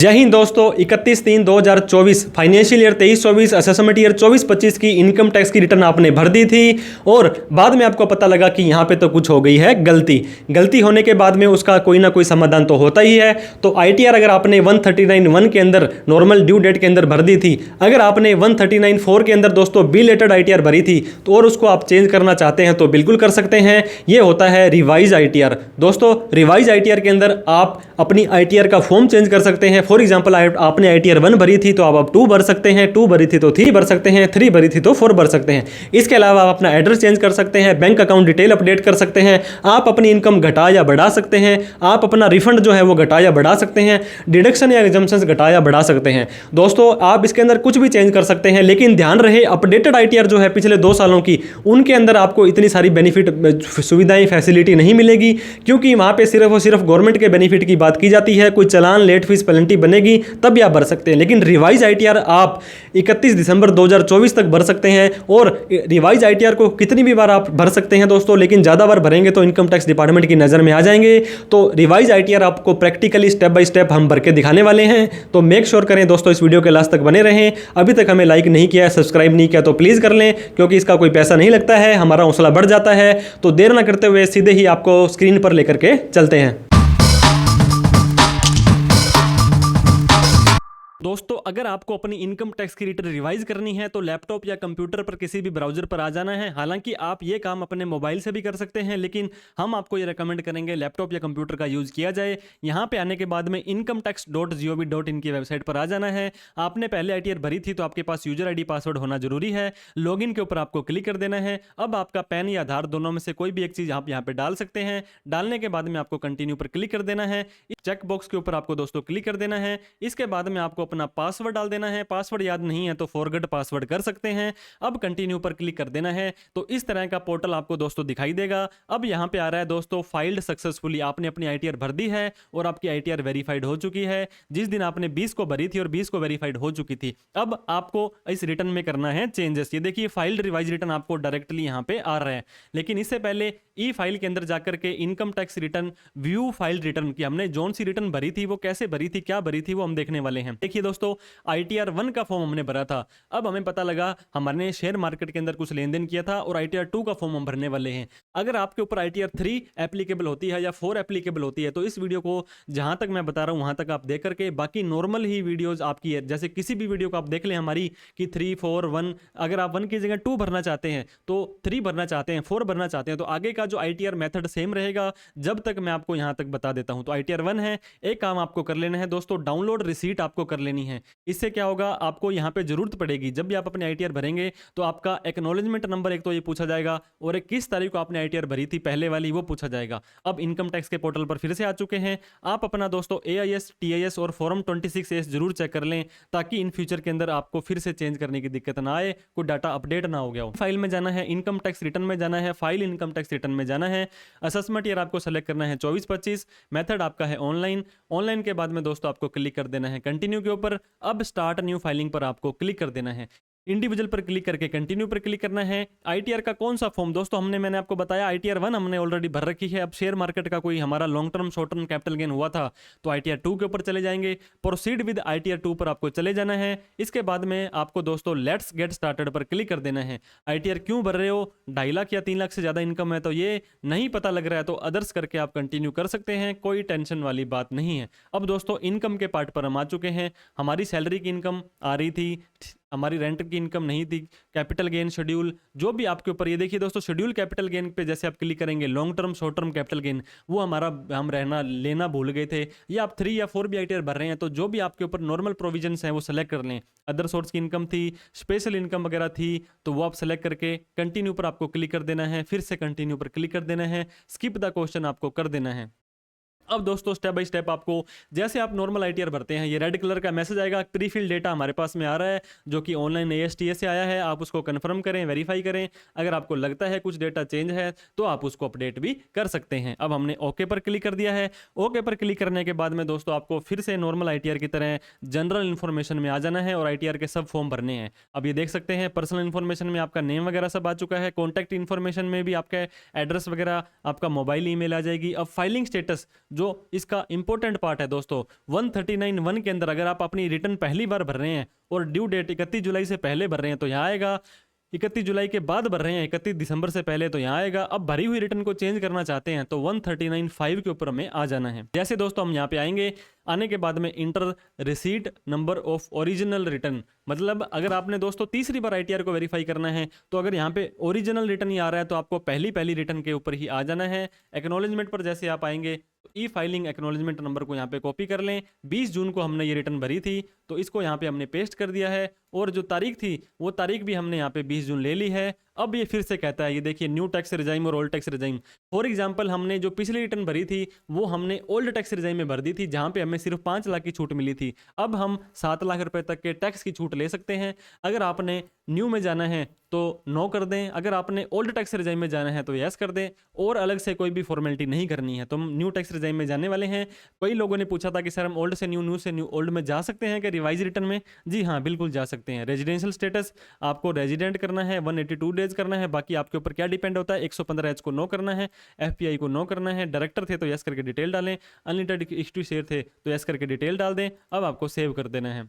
जय हिंद दोस्तों, 31/3/2024 financial year 23-24 assessment year 24-25 की इनकम टैक्स की रिटर्न आपने भर दी थी और बाद में आपको पता लगा कि यहाँ पे तो कुछ हो गई है गलती होने के बाद में उसका कोई ना कोई समाधान तो होता ही है। तो आईटीआर अगर आपने 139(1) के अंदर नॉर्मल ड्यू डेट के अंदर भर दी थी, अगर आपने 139(4) के अंदर दोस्तों बिलेटेड आईटीआर भरी थी तो और उसको आप चेंज करना चाहते हैं तो बिल्कुल कर सकते हैं। ये होता है रिवाइज आईटीआर। दोस्तों रिवाइज आईटीआर के अंदर आप अपनी आईटीआर का फॉर्म चेंज कर सकते हैं। फॉर एग्जांपल आपने आईटीआर 1 भरी थी तो आप अब 2 भर सकते हैं, 2 भरी थी तो 3 भर सकते हैं, 3 भरी थी तो 4 भर सकते हैं। इसके अलावा आप अपना एड्रेस चेंज कर सकते हैं, बैंक अकाउंट डिटेल अपडेट कर सकते हैं, आप अपनी इनकम घटा या बढ़ा सकते हैं, आप अपना रिफंड जो है वो घटा या बढ़ा सकते हैं, डिडक्शन या एग्जम्पशंस घटा या बढ़ा सकते हैं। दोस्तों आप इसके अंदर कुछ भी चेंज कर सकते हैं, लेकिन ध्यान रहे अपडेटेड आईटीआर जो है पिछले 2 सालों की, उनके अंदर आपको इतनी सारी बेनिफिट सुविधाएं फैसिलिटी नहीं मिलेगी, क्योंकि वहां पे सिर्फ और सिर्फ गवर्नमेंट के बेनिफिट की बात की जाती है। कोई चालान लेट फीस पेनल्टी बनेगी तब आप भर सकते हैं, लेकिन रिवाइज आईटीआर आप 31 दिसंबर 2024 तक भर सकते हैं। और रिवाइज आईटीआर को कितनी भी बार आप भर सकते हैं दोस्तों, लेकिन ज़्यादा बार भरेंगे तो इनकम टैक्स डिपार्टमेंट की नज़र में आ जाएंगे। तो रिवाइज आईटीआर आपको प्रैक्टिकली स्टेप बाय स्टेप हम भर के दिखाने वाले हैं, तो मेक श्योर करें दोस्तों इस वीडियो के लास्ट तक बने रहें। अभी तक हमें लाइक नहीं किया है, सब्सक्राइब नहीं किया तो प्लीज़ कर लें, क्योंकि इसका कोई पैसा नहीं लगता है, हमारा हौसला बढ़ जाता है। तो देर ना करते हुए सीधे ही आपको स्क्रीन पर लेकर के चलते हैं। दोस्तों अगर आपको अपनी इनकम टैक्स की रिटर्न रिवाइज करनी है तो लैपटॉप या कंप्यूटर पर किसी भी ब्राउजर पर आ जाना है। हालांकि आप ये काम अपने मोबाइल से भी कर सकते हैं, लेकिन हम आपको ये रेकमेंड करेंगे लैपटॉप या कंप्यूटर का यूज किया जाए। यहाँ पे आने के बाद में incometax.gov.in की वेबसाइट पर आ जाना है। आपने पहले आईटीआर भरी थी तो आपके पास यूजर आईडी पासवर्ड होना जरूरी है। लॉगिन के ऊपर आपको क्लिक कर देना है। अब आपका पैन या आधार दोनों में से कोई भी एक चीज आप यहाँ पे डाल सकते हैं। डालने के बाद में आपको कंटिन्यू पर क्लिक कर देना है। चेक बॉक्स के ऊपर आपको दोस्तों क्लिक कर देना है। इसके बाद में आपको अपना पासवर्ड डाल देना है। पासवर्ड याद नहीं है तो फॉरगेट पासवर्ड कर सकते हैं। अब कंटिन्यू पर क्लिक कर देना है। तो इस तरह का पोर्टल आपको दोस्तों दिखाई देगा। अब यहां पे आ रहा है दोस्तों फाइल्ड सक्सेसफुली, आपने अपनी आईटीआर भर दी है और आपकी आईटीआर वेरीफाइड हो चुकी है। जिस दिन आपने 20 को भरी थी और 20 को वेरीफाइड हो चुकी थी। अब आपको इस रिटर्न में करना है चेंजेस। ये देखिए फाइल्ड रिवाइज रिटर्न आपको डायरेक्टली यहां पे आ रहा है, लेकिन इससे पहले ई फाइल के अंदर जाकर के income tax return view file return की हमने जोन सी रिटर्न भरी थी, वो कैसे भरी थी, क्या भरी थी, वो हम देखने वाले हैं। देखिए दोस्तों आईटीआर 1 का फॉर्म हमने भरा था। अब हमें पता लगा हमने शेयर मार्केट के अंदर कुछ लेन देन किया था और आईटीआर 2 का फॉर्म हम भरने वाले हैं। अगर आपके ऊपर आईटीआर 3 एप्लीकेबल होती है या 4 एप्लीकेबल होती है तो इस वीडियो को जहां तक मैं बता रहा हूं वहां तक आप देख करके, बाकी नॉर्मल ही वीडियोज आपकी है, जैसे किसी भी वीडियो को आप देख लें हमारी कि 3, 4, 1, अगर आप 1 की जगह 2 भरना चाहते हैं तो 3 भरना चाहते हैं, 4 भरना चाहते हैं तो आगे का जो आईटीआर मेथड सेम रहेगा जब तक मैं आपको यहां तक बता देता हूं। तो आईटीआर 1 है, एक काम आपको कर लेना है दोस्तों, डाउनलोड रिसीट आपको कर लेनी है। इससे क्या होगा, आपको यहां पे जरूरत पड़ेगी जब भी आप अपने आईटीआर भरेंगे तो आपका एक्नॉलेजमेंट नंबर एक तो ये पूछा जाएगा और एक किस तारीख को आपने आईटीआर भरी थी पहले वाली वो पूछा जाएगा। अब इनकम टैक्स के पोर्टल पर फिर से आ चुके हैं। आप अपना दोस्तों एआईएस, टीआईएस और फॉर्म 26A जरूर चेक कर लें, ताकि इन फ्यूचर के अंदर आपको फिर से चेंज करने की दिक्कत ना आए, कोई डाटा अपडेट ना हो गया हो। फाइल में जाना है, इनकम टैक्स रिटर्न में जाना है, फाइल इनकम टैक्स रिटर्न में जाना है। असेसमेंट ईयर आपको सेलेक्ट करना है 24-25, मेथड आपका है ऑनलाइन। ऑनलाइन के बाद में दोस्तों आपको क्लिक कर देना है कंटिन्यू के ऊपर। अब स्टार्ट न्यू फाइलिंग पर आपको क्लिक कर देना है। इंडिविजुअल पर क्लिक करके कंटिन्यू पर क्लिक करना है। आईटीआर का कौन सा फॉर्म दोस्तों, मैंने आपको बताया आईटीआर 1 हमने ऑलरेडी भर रखी है। अब शेयर मार्केट का कोई हमारा long term short term capital gain हुआ था तो आईटीआर 2 के ऊपर चले जाएंगे। प्रोसीड विद आईटीआर 2 पर आपको चले जाना है। इसके बाद में आपको दोस्तों लेट्स गेट स्टार्टेड पर क्लिक कर देना है। आईटीआर क्यों भर रहे हो, 2.5 लाख या 3 लाख से ज्यादा इनकम है तो ये नहीं पता लग रहा है तो अदर्स करके आप कंटिन्यू कर सकते हैं, कोई टेंशन वाली बात नहीं है। अब दोस्तों इनकम के पार्ट पर हम आ चुके हैं। हमारी सैलरी की इनकम आ रही थी, हमारी रेंट की इनकम नहीं थी, कैपिटल गेन शेड्यूल जो भी आपके ऊपर, ये देखिए दोस्तों शेड्यूल कैपिटल गेन पे जैसे आप क्लिक करेंगे long term short term capital gain वो हमारा हम लेना भूल गए थे। या आप 3 या 4 भी आईटीआर भर रहे हैं तो जो भी आपके ऊपर नॉर्मल प्रोविजंस हैं वो सेलेक्ट कर लें। अदर सोर्स की इनकम थी, स्पेशल इनकम वगैरह थी तो वो आप सेलेक्ट करके कंटिन्यू पर आपको क्लिक कर देना है। फिर से कंटिन्यू पर क्लिक कर देना है, स्किप द क्वेश्चन आपको कर देना है। अब दोस्तों स्टेप बाय स्टेप आपको जैसे आप नॉर्मल आईटीआर भरते हैं ये रेड कलर का मैसेज आएगा, प्री फिल डेटा हमारे पास में आ रहा है जो कि ऑनलाइन एएसटीए से आया है। आप उसको कंफर्म करें, वेरीफाई करें। अगर आपको लगता है कुछ डेटा चेंज है तो आप उसको अपडेट भी कर सकते हैं। अब हमने ओके पर क्लिक कर दिया है। ओके पर क्लिक करने के बाद में दोस्तों आपको फिर से नॉर्मल आईटीआर की तरह जनरल इन्फॉर्मेशन में आ जाना है और आईटीआर के सब फॉर्म भरने हैं। अब ये देख सकते हैं पर्सनल इन्फॉर्मेशन में आपका नेम वगैरह सब आ चुका है। कॉन्टैक्ट इन्फॉर्मेशन में भी आपका एड्रेस वगैरह, आपका मोबाइल ईमेल आ जाएगी। अब फाइलिंग स्टेटस जो इसका इंपॉर्टेंट पार्ट है दोस्तों, 139(1) के अंदर अगर आप अपनी रिटर्न पहली बार भर रहे हैं और ड्यू डेट 31 जुलाई से पहले भर रहे हैं तो यहाँ आएगा, 31 जुलाई के बाद भर रहे हैं 31 दिसंबर से पहले तो यहाँ आएगा। अब भरी हुई रिटर्न को चेंज करना चाहते हैं तो 139(5) के ऊपर हमें आ जाना है। जैसे दोस्तों हम यहाँ पे आएंगे, आने के बाद में inter receipt number of original return, मतलब अगर आपने दोस्तों तीसरी बार आईटीआर को वेरीफाई करना है तो अगर यहाँ पे ओरिजिनल रिटर्न ही आ रहा है तो आपको पहली रिटर्न के ऊपर ही आ जाना है। एक्नॉलेजमेंट पर जैसे आप आएंगे तो ई फाइलिंग एक्नॉलेजमेंट नंबर को यहाँ पे कॉपी कर लें। 20 जून को हमने ये रिटर्न भरी थी तो इसको यहाँ पे हमने पेस्ट कर दिया है और जो तारीख थी वो तारीख भी हमने यहाँ पे 20 जून ले ली है। अब ये फिर से कहता है, ये देखिए न्यू टैक्स रिजाइम और old tax regime. For example हमने जो पिछली रिटर्न भरी थी वो हमने ओल्ड टैक्स रिजाइम में भर दी थी जहाँ पे हमें सिर्फ 5 लाख की छूट मिली थी। अब हम 7 लाख रुपए तक के टैक्स की छूट ले सकते हैं। अगर आपने न्यू में जाना है तो नो कर दें, अगर आपने ओल्ड टैक्स रिजाइम में जाना है तो यस कर दें और अलग से कोई भी फॉर्मेलिटी नहीं करनी है। तो हम न्यू टैक्स रिजाइम में जाने वाले हैं। कई लोगों ने पूछा था कि सर हम ओल्ड से न्यू, न्यू से न्यू, ओल्ड में जा सकते हैं कि रिवाइज रिटर्न में? जी हाँ, बिल्कुल जा सकते हैं। रेजिडेंशियल स्टेटस आपको रेजिडेंट करना है, 182 डेज करना है, बाकी आपके ऊपर क्या डिपेंड होता है, 115H को नो करना है, एफपीआई को नो करना है, डायरेक्टर थे तो यस करके डिटेल डालें, अनलिमिटेड इक्विटी शेयर थे तो यस करके डिटेल डाल दें। अब आपको सेव कर देना है।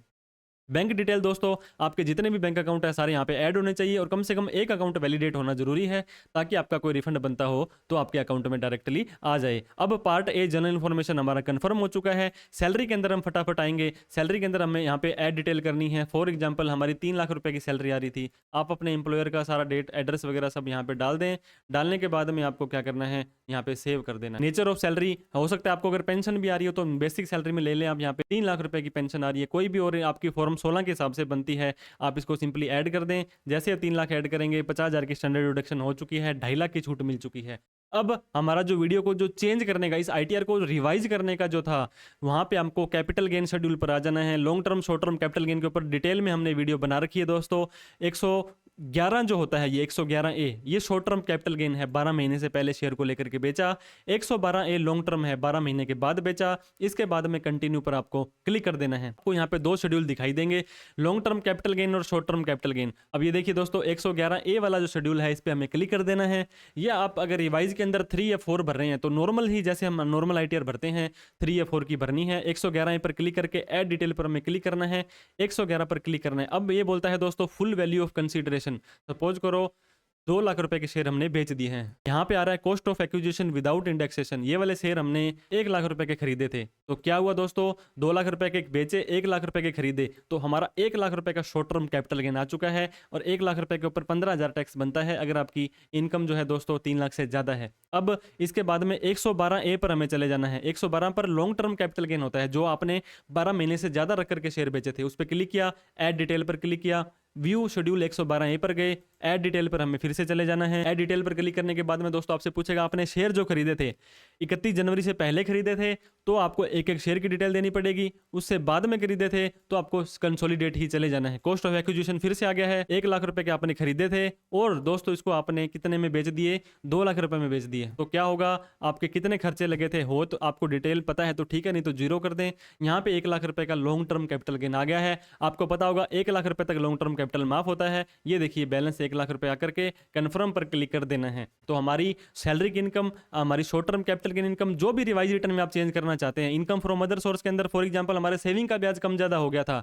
बैंक डिटेल दोस्तों, आपके जितने भी बैंक अकाउंट है सारे यहाँ पे ऐड होने चाहिए और कम से कम एक अकाउंट वैलिडेट होना जरूरी है ताकि आपका कोई रिफंड बनता हो तो आपके अकाउंट में डायरेक्टली आ जाए। अब पार्ट ए जनरल इन्फॉर्मेशन हमारा कंफर्म हो चुका है। सैलरी के अंदर हम फटाफट आएंगे। सैलरी के अंदर हमें यहाँ पे ऐड डिटेल करनी है। फॉर एग्जाम्पल हमारी 3 लाख रुपए की सैलरी आ रही थी, आप अपने एम्प्लॉयर का सारा डेट, एड्रेस वगैरह सब यहाँ पे डाल दें। डालने के बाद में आपको क्या करना है, यहाँ पे सेव कर देना। नेचर ऑफ सैलरी, हो सकता है आपको अगर पेंशन भी आ रही हो तो बेसिक सैलरी में ले लें आप। यहाँ पे 3 लाख रुपए की पेंशन आ रही है, कोई भी और आपकी फॉर्म 16 के हिसाब से बनती है, आप इसको सिंपली ऐड कर दें। जैसे 3 लाख ऐड करेंगे 50,000 की स्टैंडर्ड डिडक्शन हो चुकी है, 2.5 लाख की छूट मिल चुकी है। अब हमारा जो वीडियो को जो चेंज करने का, इस आईटीआर को रिवाइज करने का जो था, वहां पे हमको कैपिटल गेन शेड्यूल पर आ जाना है। Long term short term capital gain के ऊपर डिटेल में हमने वीडियो बना रखी है दोस्तों। 111 जो होता है, ये 111A ये शॉर्ट टर्म कैपिटल गेन है, 12 महीने से पहले शेयर को लेकर के बेचा। 112A लॉन्ग टर्म है, 12 महीने के बाद बेचा। इसके बाद में कंटिन्यू पर आपको क्लिक कर देना है। आपको यहाँ पे 2 शेड्यूल दिखाई देंगे, लॉन्ग टर्म कैपिटल गेन और शॉर्ट टर्म कैपिटल गेन। अब ये देखिए दोस्तों, 111A वाला जो शेड्यूल है इस पे हमें क्लिक कर देना है। या आप अगर रिवाइज के अंदर 3 या 4 भर रहे हैं तो नॉर्मल ही जैसे हम नॉर्मल आईटीआर भरते हैं 3 या 4 की भरनी है। 111A पर क्लिक करके ऐड डिटेल पर हमें क्लिक करना है, 111 पर क्लिक करना है। अब ये बोलता है दोस्तों full value of consideration. Suppose करो 2 लाख रुपए के शेयर हमने बेच दिए हैं। यहाँ पे आ रहा है cost of acquisition without indexation. ये वाले शेयर हमने 1 लाख रुपए के खरीदे थे, तो क्या हुआ दोस्तों, 2 लाख रुपए के बेचे, 1 लाख रुपए के खरीदे, तो हमारा 1 लाख रुपए का शॉर्ट टर्म कैपिटल गेन आ चुका है और 1 लाख रुपए के ऊपर 15,000 टैक्स बनता है अगर आपकी इनकम जो है दोस्तों 3 लाख से ज्यादा है। अब इसके बाद में 112A पर हमें चले जाना है। 112 पर लॉन्ग टर्म कैपिटल गेन होता है, जो आपने 12 महीने से ज्यादा रख करके शेयर बेचे थे, उस पर क्लिक किया, ऐड डिटेल पर क्लिक किया, व्यू शेड्यूल 112A पर गए, ऐड डिटेल पर हमें फिर से चले जाना है। ऐड डिटेल पर क्लिक करने के बाद में दोस्तों आपसे पूछेगा आपने शेयर जो खरीदे थे 31 जनवरी से पहले खरीदे थे तो आपको एक एक शेयर की डिटेल देनी पड़ेगी, उससे बाद में खरीदे थे तो आपको कंसोलिडेट ही चले जाना है। कॉस्ट ऑफ एक्विजिशन फिर से आ गया है, 1 लाख रुपए के आपने खरीदे थे और दोस्तों इसको आपने कितने में बेच दिए, 2 लाख रुपए में बेच दिए, तो क्या होगा, आपके कितने खर्चे लगे थे हो तो आपको डिटेल पता है तो ठीक है, नहीं तो जीरो कर दें। यहाँ पे 1 लाख रुपए का लॉन्ग टर्म कैपिटल गेन आ गया है। आपको पता होगा 1 लाख रुपए तक लॉन्ग टर्म कैपिटल माफ होता है। ये देखिए बैलेंस 1 लाख रुपए आकर के कंफर्म पर क्लिक कर देना है। तो हमारी सैलरी की इनकम, हमारी शॉर्ट टर्म कैपिटल की इनकम, जो भी रिवाइज रिटर्न में आप चेंज करना चाहते हैं, इनकम फ्रॉम अदर सोर्स के अंदर फॉर एग्जांपल हमारे सेविंग का ब्याज कम ज्यादा हो गया था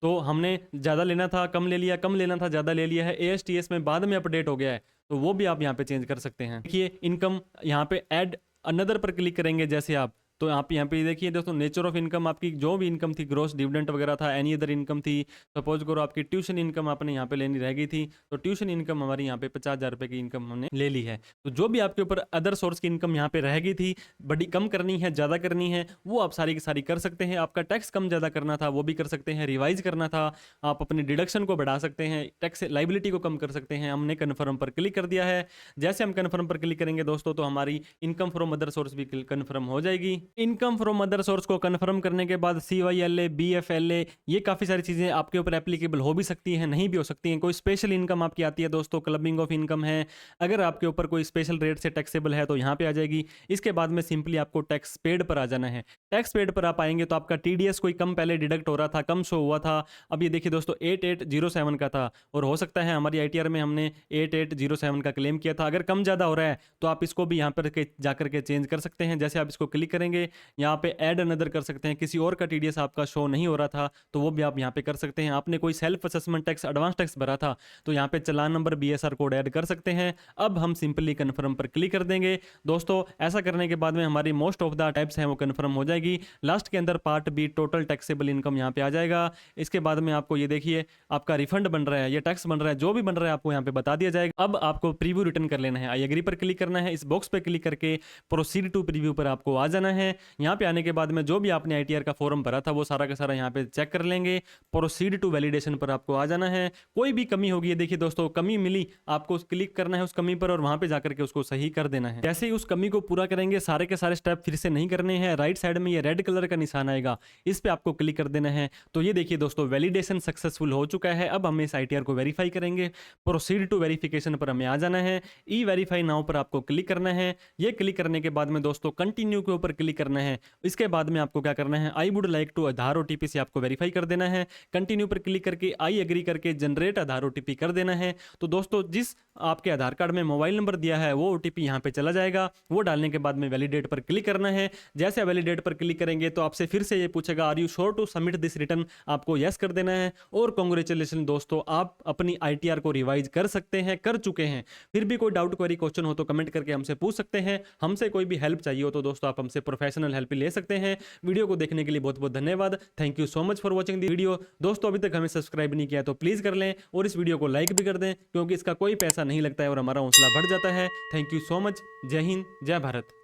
तो हमने ज्यादा लेना था कम ले लिया, कम लेना था ज्यादा ले लिया है, ASTS में बाद में अपडेट हो गया है तो वो भी आप यहाँ पे चेंज कर सकते हैं। देखिए इनकम यहाँ पे ऐड अनदर पर क्लिक करेंगे जैसे आप, तो आप यहाँ पे देखिए दोस्तों नेचर ऑफ इनकम, आपकी जो भी इनकम थी, ग्रोस डिविडेंड वगैरह था, एनी अदर इनकम थी, सपोज करो आपकी ट्यूशन इनकम आपने यहाँ पे लेनी रह गई थी तो ट्यूशन इनकम हमारी यहाँ पे 50,000 रुपए की इनकम हमने ले ली है। तो जो भी आपके ऊपर अदर सोर्स की इनकम यहाँ पे रह गई थी, बड़ी कम करनी है ज्यादा करनी है, वो आप सारी की सारी कर सकते हैं। आपका टैक्स कम ज्यादा करना था वो भी कर सकते हैं, रिवाइज करना था आप अपनी डिडक्शन को बढ़ा सकते हैं, टैक्स लाइबिलिटी को कम कर सकते हैं। हमने कन्फर्म पर क्लिक कर दिया है। जैसे हम कन्फर्म पर क्लिक करेंगे दोस्तों तो हमारी इनकम फ्रॉम अदर सोर्स भी कन्फर्म हो जाएगी। इनकम फ्रॉम अदर सोर्स को कंफर्म करने के बाद CYLA, BFLA, ये काफी सारी चीजें आपके ऊपर एप्लीकेबल हो भी सकती हैं, नहीं भी हो सकती हैं। कोई स्पेशल इनकम आपकी आती है दोस्तों, क्लबिंग ऑफ इनकम है, अगर आपके ऊपर कोई स्पेशल रेट से टैक्सेबल है तो यहाँ पे आ जाएगी। इसके बाद में सिंपली आपको टैक्स पेड पर आ जाना है। टैक्स पेड पर आप आएंगे तो आपका TDS कोई कम पहले डिडक्ट हो रहा था, कम शो हुआ था, अब ये देखिए दोस्तों 8807 का था और हो सकता है हमारी ITR में हमने 8807 का क्लेम किया था। अगर कम ज्यादा हो रहा है तो आप इसको भी यहाँ पर जाकर के चेंज कर सकते हैं। जैसे आप इसको क्लिक करेंगे लेंगे। यहाँ पे ऐड अनदर कर सकते हैं, किसी और का टीडीएस आपका शो नहीं हो रहा था तो वो भी आप यहाँ पे कर सकते हैं। आपने कोई self assessment tax, advance tax भरा था तो यहाँ पे चालान नंबर, बीएसआर कोड ऐड कर सकते हैं। अब हम सिंपली कन्फर्म पर क्लिक कर देंगे। दोस्तों ऐसा करने के बाद में हमारी मोस्ट ऑफ द टाइप्स हैं वो कन्फर्म हो जाएगी। लास्ट के अंदर part B total taxable income यहाँ पे आ जाएगा। इसके बाद में आपको ये देखिए आपका रिफंड बन रहा है, ये टैक्स बन रहा है, जो भी बन रहा है आपको यहाँ पे बता दिया जाएगा। अब आपको प्रीव्यू रिटर्न कर लेना है, आई एग्री पर क्लिक करना है। इस बॉक्स पे क्लिक करके प्रोसीड टू प्रीव्यू पर आपको आ जाना है। यहाँ पे आने के बाद में जो भी आपने आईटीआर का फॉर्म भरा था वो सारा का सारा यहाँ पे चेक कर लेंगे। प्रोसीड टू वैलिडेशन पर आपको आ जाना है। कोई भी कमी होगी, देखिए दोस्तों कमी मिली, आपको क्लिक करना है उस कमी पर और वहां पे जाकर के उसको सही कर देना है। जैसे ही उस कमी को पूरा करेंगे, सारे के सारे स्टेप फिर से नहीं करने हैं। राइट साइड में ये रेड कलर का निशान आएगा, इस पे आपको क्लिक कर देना है। तो ये देखिए दोस्तों वैलिडेशन सक्सेसफुल हो चुका है। अब हम इस आईटीआर को वेरीफाई करेंगे। प्रोसीड टू वेरिफिकेशन पर हमें आ जाना है। ई वेरीफाई नाउ पर आपको क्लिक करना है। ये क्लिक करने के बाद में दोस्तों कंटिन्यू के ऊपर क्लिक करना है। इसके बाद में आपको क्या करना है, I would like to Aadhaar OTP से आपको वेरीफाई कर देना है। कंटिन्यू पर क्लिक करके आई एग्री करके जनरेट आधार ओटीपी कर देना है। तो दोस्तों जिस आपके आधार कार्ड में मोबाइल नंबर दिया है वो ओटीपी यहाँ पे चला जाएगा। वो डालने के बाद में वैलिडेट पर क्लिक करना है। जैसे वैलिडेट पर क्लिक करेंगे तो आपसे फिर से ये पूछेगा are you sure to submit this return, आपको यस कर देना है। और कांग्रेचुलेशन दोस्तों, आप अपनी आईटीआर को रिवाइज कर सकते हैं, कर चुके हैं। फिर भी कोई डाउट, क्वेरी, क्वेश्चन हो तो कमेंट करके हमसे पूछ सकते हैं। हमसे कोई भी हेल्प चाहिए हो तो दोस्तों आप हमसे प्रोफेशनल हेल्प ले सकते हैं। वीडियो को देखने के लिए बहुत बहुत धन्यवाद। Thank you so much for watching the video. दोस्तों अभी तक हमें सब्सक्राइब नहीं किया तो प्लीज कर लें और इस वीडियो को लाइक भी कर दें, क्योंकि इसका कोई पैसा नहीं लगता है और हमारा हौसला बढ़ जाता है। Thank you so much. जय हिंद, जय भारत।